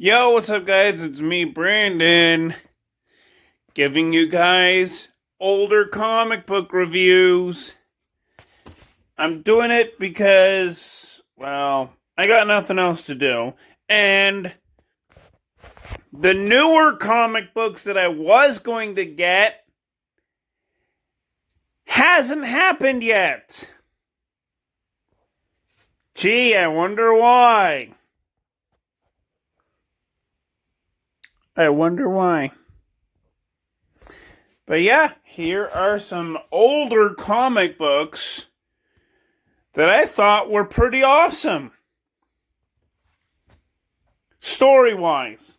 Yo, what's up, guys? It's me, Brandon, giving you guys older comic book reviews. I'm doing it because, well, I got nothing else to do. And the newer comic books that I was going to get hasn't happened yet. Gee, I wonder why. But yeah, here are some older comic books that I thought were pretty awesome. Story-wise.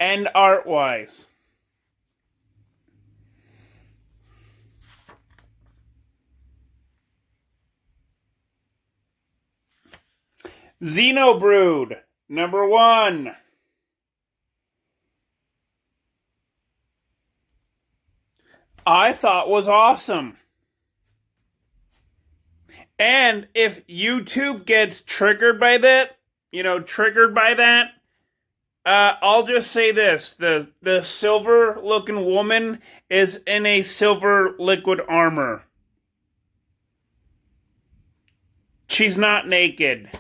And art-wise. Xenobrood, number 1. I thought was awesome. And if YouTube gets triggered by that, I'll just say this. The silver looking woman is in a silver liquid armor. She's not naked.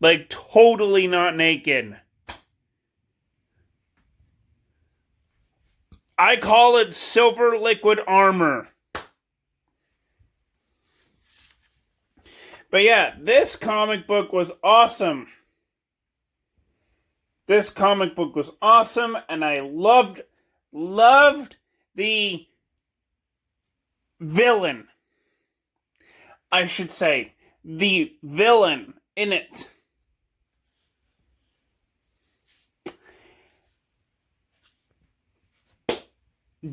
Like, totally not naked. I call it silver liquid armor. But yeah, this comic book was awesome. And I loved the villain. I should say, the villain in it.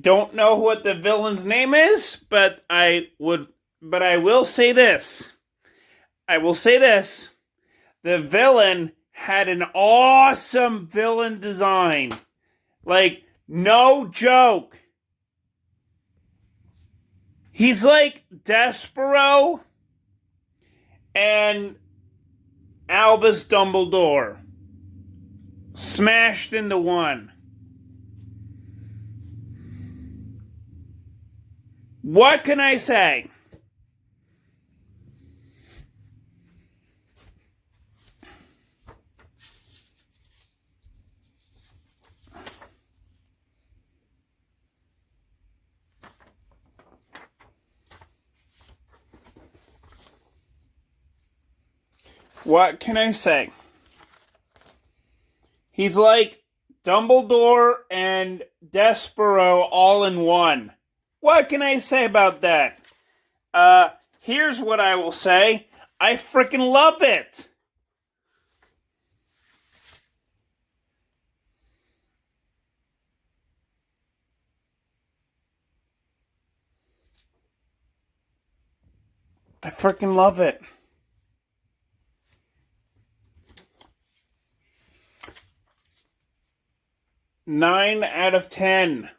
Don't know what the villain's name is, but I will say this. The villain had an awesome villain design. Like, no joke. He's like Despero and Albus Dumbledore smashed into one. What can I say? He's like Dumbledore and Despero all in one. What can I say about that? Here's what I will say. I freaking love it. I freaking love it. 9 out of 10.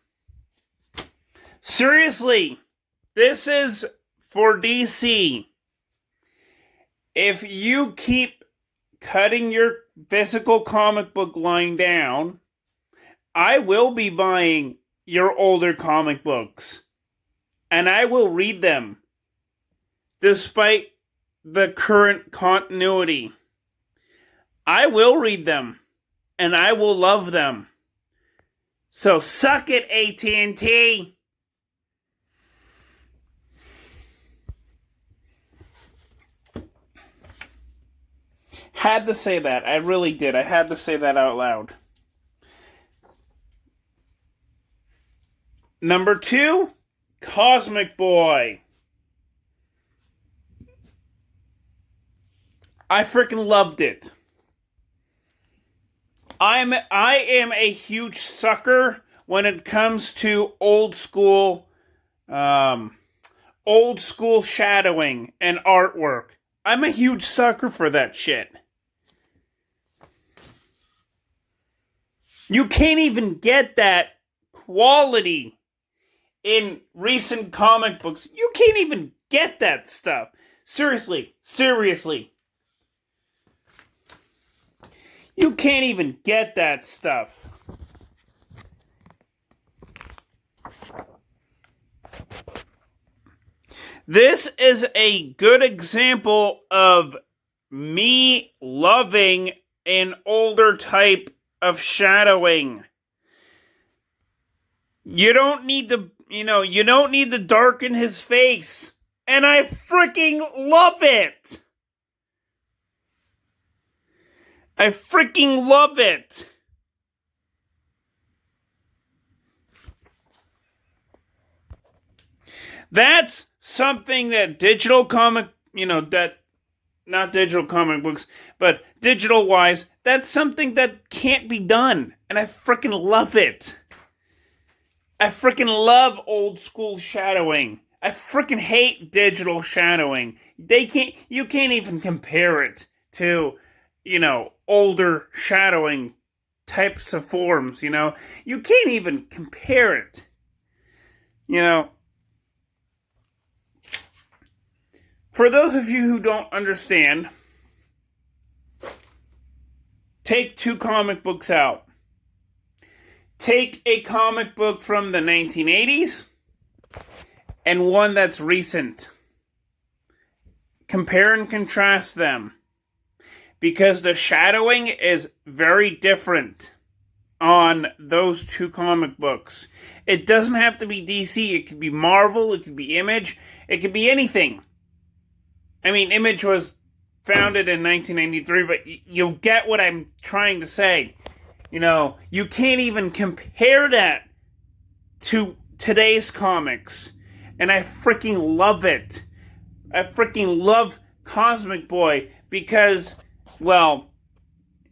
Seriously, this is for DC. If you keep cutting your physical comic book line down, I will be buying your older comic books. And I will read them. Despite the current continuity. I will read them. And I will love them. So suck it, AT&T. Had to say that. I really did. I had to say that out loud. Number 2, Cosmic Boy. I freaking loved it. I am a huge sucker when it comes to old school shadowing and artwork. I'm a huge sucker for that shit. You can't even get that quality in recent comic books. You can't even get that stuff. Seriously. You can't even get that stuff. This is a good example of me loving an older type of shadowing. You don't need to, you don't need to darken his face. And I freaking love it. I freaking love it. That's something that digital comic, not digital comic books, but digital wise, that's something that can't be done. And I freaking love it. I freaking love old school shadowing. I freaking hate digital shadowing. You can't even compare it to, older shadowing types of forms, You can't even compare it. For those of you who don't understand, take two comic books out. Take a comic book from the 1980s and one that's recent. Compare and contrast them. Because the shadowing is very different on those two comic books. It doesn't have to be DC. It could be Marvel. It could be Image. It could be anything. I mean, Image was founded in 1993, but you'll get what I'm trying to say. You can't even compare that to today's comics. And I freaking love it. I freaking love Cosmic Boy because, well,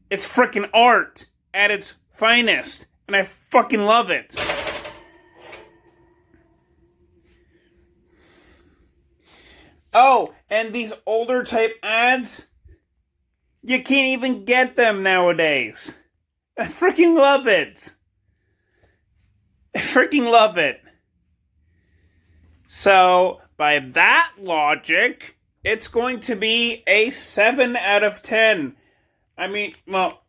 it's freaking art at its finest. And I fucking love it. Oh, and these older type ads, you can't even get them nowadays. I freaking love it. I freaking love it. So, by that logic, it's going to be a 7 out of 10. I mean, well,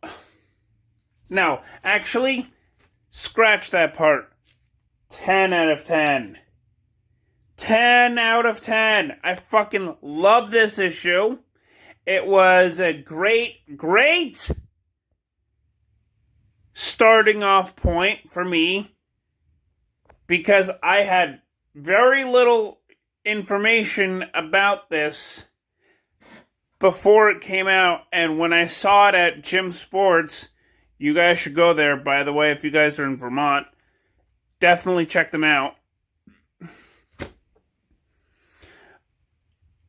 no, actually, scratch that part. 10 out of 10. 10 out of 10. I fucking love this issue. It was a great starting off point for me because I had very little information about this before it came out, and when I saw it at Gym Sports, you guys should go there, by the way, if you guys are in Vermont. Definitely check them out.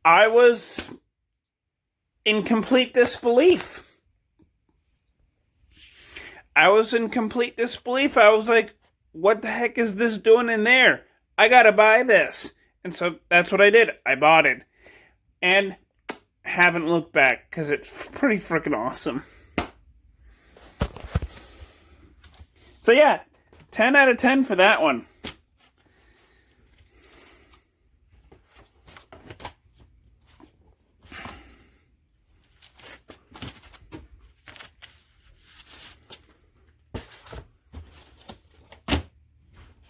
I was in complete disbelief. I was like, what the heck is this doing in there? I gotta buy this. And so that's what I did. I bought it. And haven't looked back because it's pretty freaking awesome. So yeah, 10 out of 10 for that one.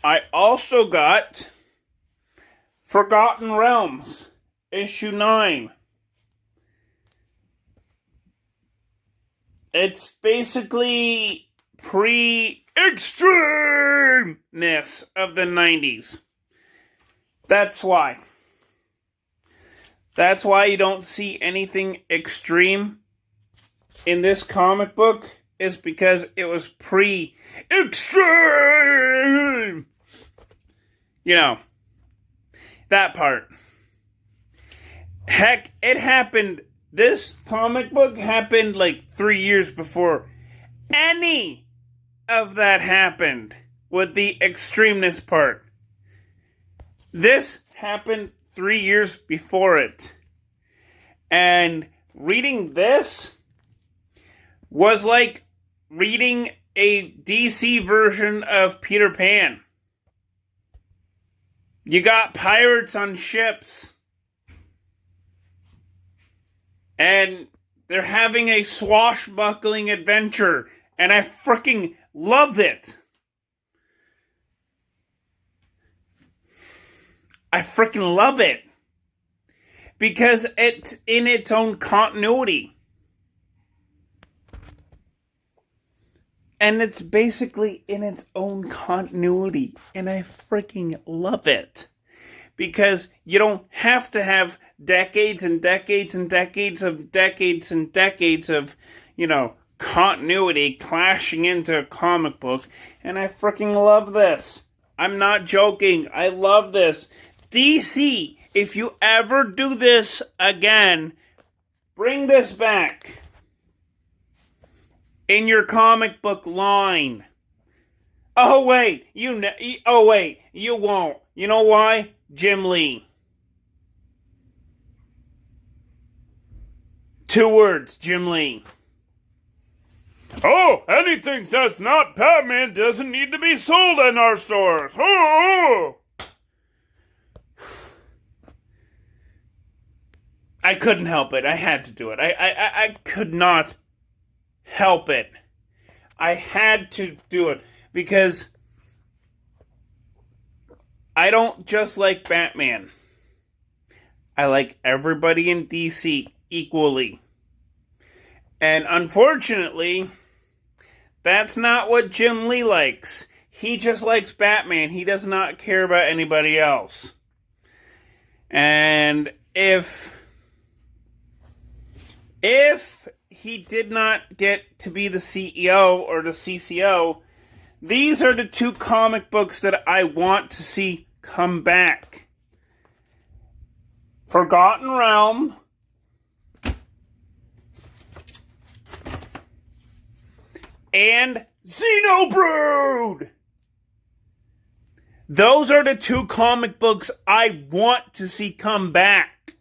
I also got Forgotten Realms, issue 9. It's basically pre-extremeness of the 90s. That's why. That's why you don't see anything extreme in this comic book, is because it was pre-extreme. That part. Heck, it happened. This comic book happened like 3 years before any of that happened with the extremeness part. This happened 3 years before it. And reading this was like reading a DC version of Peter Pan. You got pirates on ships. And They're having a swashbuckling adventure, and I freaking love it. I freaking love it. Because it's in its own continuity. And it's basically in its own continuity. And I freaking love it. Because you don't have to have decades and decades and decades and decades of, continuity clashing into a comic book. And I freaking love this. I'm not joking. I love this. DC, if you ever do this again, bring this back in your comic book line. Oh wait, you won't. You know why? Jim Lee. 2 words, Jim Lee. Oh, anything that's not Batman doesn't need to be sold in our stores. Oh. I couldn't help it. I had to do it. I could not help it. I had to do it because I don't just like Batman. I like everybody in DC equally. And unfortunately, that's not what Jim Lee likes. He just likes Batman. He does not care about anybody else. And if he did not get to be the CEO or the CCO, these are the 2 comic books that I want to see come back. Forgotten Realm and Xenobrood. Those are the 2 comic books I want to see come back.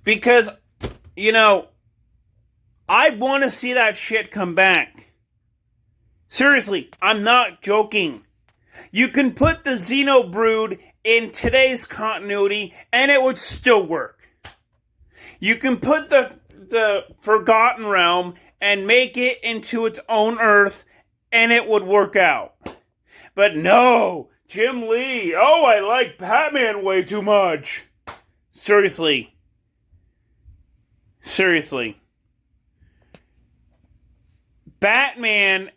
Because, I want to see that shit come back. Seriously, I'm not joking. You can put the Xenobrood in today's continuity and it would still work. You can put the Forgotten Realm and make it into its own Earth and it would work out. But no, Jim Lee, I like Batman way too much. Seriously. Batman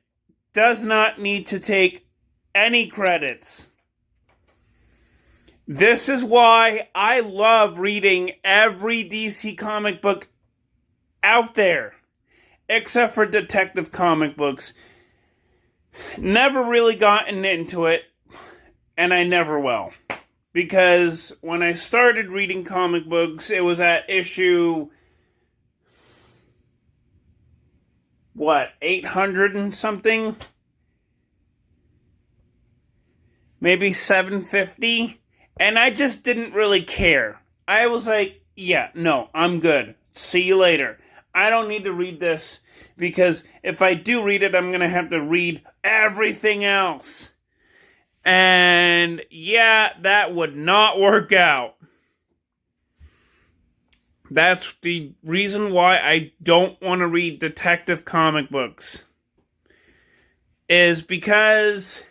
does not need to take any credits. This is why I love reading every DC comic book out there, except for Detective comic books. Never really gotten into it, and I never will. Because when I started reading comic books, it was at issue 800 and something? Maybe 750? And I just didn't really care. I was like, yeah, no, I'm good. See you later. I don't need to read this, because if I do read it, I'm going to have to read everything else. And yeah, that would not work out. That's the reason why I don't want to read Detective comic books. Is because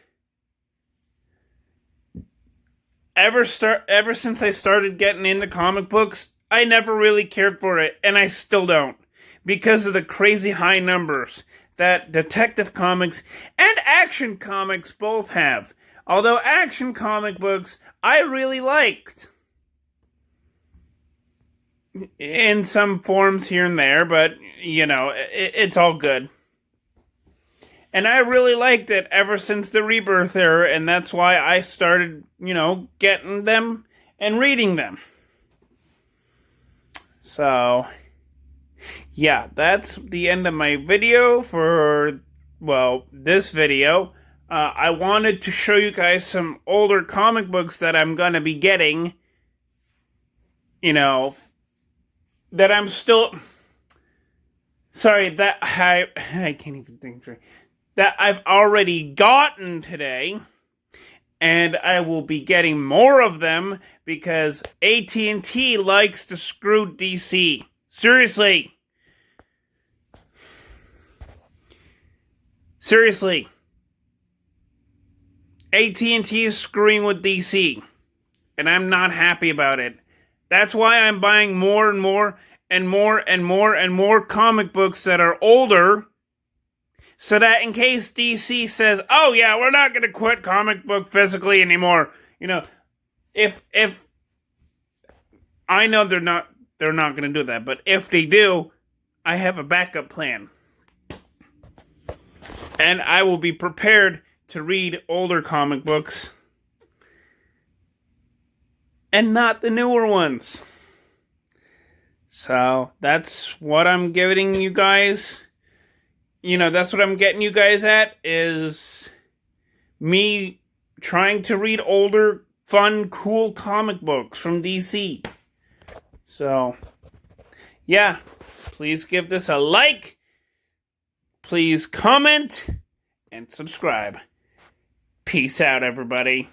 ever since I started getting into comic books, I never really cared for it, and I still don't. Because of the crazy high numbers that Detective comics and Action comics both have. Although Action comic books I really liked. In some forms here and there, but, it's all good. And I really liked it ever since the Rebirth era, and that's why I started, getting them and reading them. So, yeah, that's the end of my video for, this video. I wanted to show you guys some older comic books that I'm going to be getting, that I'm still... Sorry, that I can't even think straight. That I've already gotten today. and I will be getting more of them because AT&T likes to screw DC. Seriously. AT&T is screwing with DC, and I'm not happy about it. That's why I'm buying more and more and more and more and more comic books that are older, so that in case DC says, "Oh yeah, we're not going to quit comic book physically anymore," if I know they're not going to do that, but if they do, I have a backup plan. And I will be prepared to read older comic books and not the newer ones. So that's what I'm giving you guys. That's what I'm getting you guys at, is me trying to read older, fun, cool comic books from DC. So, yeah, please give this a like. Please comment and subscribe. Peace out, everybody.